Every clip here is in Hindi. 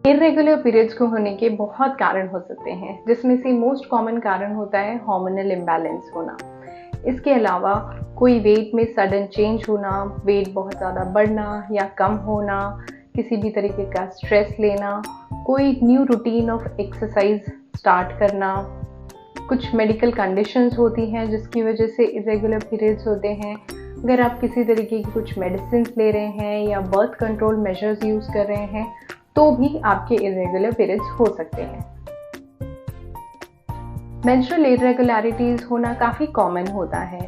इर्रेगुलर पीरियड्स को होने के बहुत कारण हो सकते हैं, जिसमें से मोस्ट कॉमन कारण होता है हार्मोनल इम्बैलेंस होना। इसके अलावा कोई वेट में सडन चेंज होना, वेट बहुत ज़्यादा बढ़ना या कम होना, किसी भी तरीके का स्ट्रेस लेना, कोई new routine of exercise start करना, कुछ मेडिकल कंडीशंस होती हैं जिसकी वजह से इरेगुलर पीरियड्स होते हैं। अगर आप किसी तरीके की कुछ मेडिसिन ले रहे हैं या बर्थ कंट्रोल मेजर्स यूज़ कर रहे हैं तो भी आपके इरेगुलर पीरियड्स हो सकते हैं। मेंस्ट्रुअल इरेगुलरिटीज़ होना काफ़ी कॉमन होता है।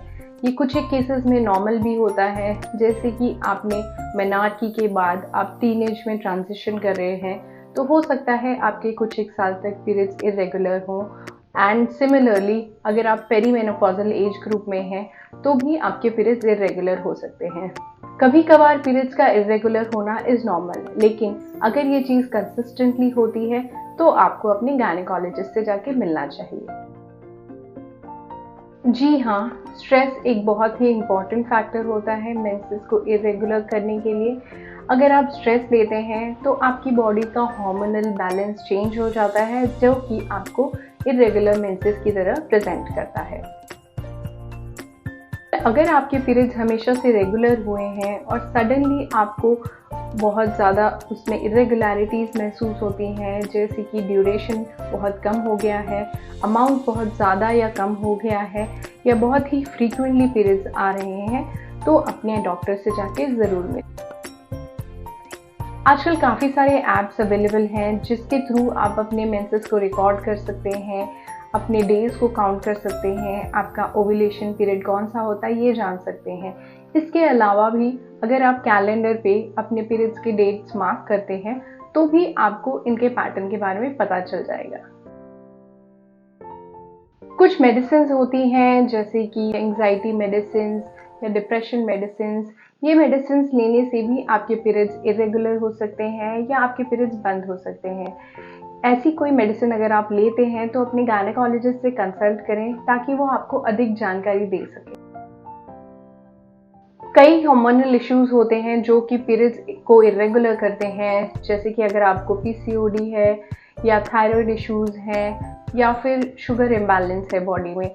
ये कुछ एक केसेस में नॉर्मल भी होता है, जैसे कि आपने मेनार्की के बाद आप टीनेज में ट्रांजिशन कर रहे हैं तो हो सकता है आपके कुछ एक साल तक पीरियड्स इरेगुलर हों। एंड सिमिलरली अगर आप पेरीमेनोपॉजल एज ग्रुप में हैं तो भी आपके पीरियड्स इरेगुलर हो सकते हैं। कभी कभार पीरियड्स का इरेगुलर होना इज़ नॉर्मल, लेकिन अगर ये चीज़ कंसिस्टेंटली होती है तो आपको अपने गायनेकोलॉजिस्ट से जाके मिलना चाहिए। जी हाँ, स्ट्रेस एक बहुत ही इम्पॉर्टेंट फैक्टर होता है मेंसेस को इरेगुलर करने के लिए। अगर आप स्ट्रेस लेते हैं तो आपकी बॉडी का हार्मोनल बैलेंस चेंज हो जाता है, जो कि आपको इरेगुलर मेंसेस की तरह प्रेजेंट करता है। अगर आपके पीरियड्स हमेशा से रेगुलर हुए हैं और सडनली आपको बहुत ज़्यादा उसमें इरेगुलरिटीज़ महसूस होती हैं, जैसे कि ड्यूरेशन बहुत कम हो गया है, अमाउंट बहुत ज़्यादा या कम हो गया है, या बहुत ही फ्रीक्वेंटली पीरियड्स आ रहे हैं, तो अपने डॉक्टर से जाके ज़रूर मिलें। आजकल काफ़ी सारे ऐप्स अवेलेबल हैं जिसके थ्रू आप अपने मेंसेस को रिकॉर्ड कर सकते हैं, अपने डेज को काउंट कर सकते हैं, आपका ओव्यूलेशन पीरियड कौन सा होता है ये जान सकते हैं। इसके अलावा भी अगर आप कैलेंडर पे अपने पीरियड्स के डेट्स मार्क करते हैं तो भी आपको इनके पैटर्न के बारे में पता चल जाएगा। कुछ मेडिसिन होती हैं जैसे कि एंग्जाइटी मेडिसिन या डिप्रेशन मेडिसिन। ये मेडिसिन लेने से भी आपके पीरियड्स इरेगुलर हो सकते हैं या आपके पीरियड्स बंद हो सकते हैं। ऐसी कोई मेडिसिन अगर आप लेते हैं तो अपने गायनेकोलॉजिस्ट से कंसल्ट करें ताकि वो आपको अधिक जानकारी दे सके। कई हार्मोनल इश्यूज होते हैं जो कि पीरियड्स को इरेगुलर करते हैं, जैसे कि अगर आपको पीसीओडी है या थायराइड इश्यूज हैं या फिर शुगर इम्बैलेंस है बॉडी में,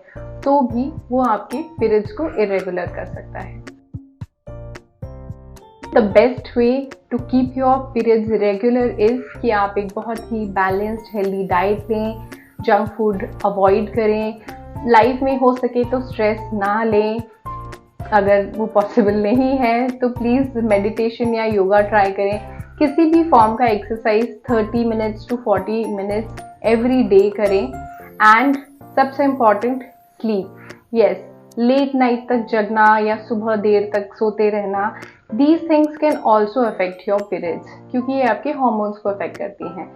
तो भी वो आपके पीरियड्स को इरेगुलर कर सकता है। The best way to keep your periods regular is कि आप एक बहुत ही बैलेंस्ड हेल्दी डाइट लें, जंक फूड अवॉइड करें, लाइफ में हो सके तो स्ट्रेस ना लें। अगर वो पॉसिबल नहीं है तो प्लीज़ मेडिटेशन या योगा ट्राई करें। किसी भी फॉर्म का exercise 30 minutes to 40 minutes every day करें। एंड सबसे important, sleep. Yes, late night तक जगना या सुबह देर तक सोते रहना, these things can also affect your periods, क्योंकि ये आपके हार्मोन्स को अफेक्ट करती हैं।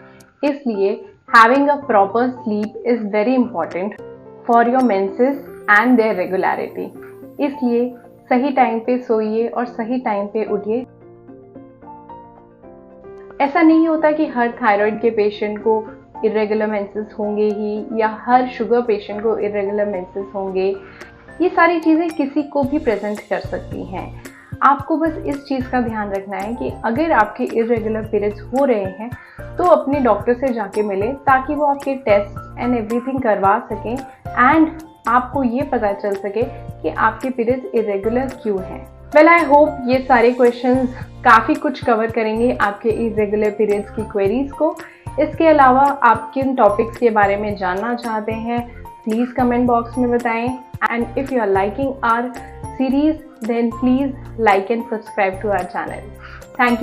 इसलिए having a proper sleep is very important for your menses and their regularity। इसलिए सही टाइम पे सोइए और सही टाइम पे उठिए। ऐसा नहीं होता कि हर थायराइड के पेशेंट को इरेगुलर मेंसेस होंगे ही या हर शुगर पेशेंट को इरेगुलर मेंसेस होंगे। ये सारी चीज़ें किसी को भी प्रेजेंट कर सकती हैं। आपको बस इस चीज़ का ध्यान रखना है कि अगर आपके इरेगुलर पीरियड्स हो रहे हैं तो अपने डॉक्टर से जाके मिलें ताकि वो आपके टेस्ट एंड एवरीथिंग करवा सकें एंड आपको ये पता चल सके कि आपके पीरियड्स इरेगुलर क्यों हैं। वेल, आई होप ये सारे क्वेश्चंस काफ़ी कुछ कवर करेंगे आपके इरेगुलर पीरियड्स की क्वेरीज को। इसके अलावा आप किन टॉपिक्स के बारे में जानना चाहते हैं प्लीज़ कमेंट बॉक्स में बताएं। And if you are liking our series, then please like and subscribe to our channel. Thank you.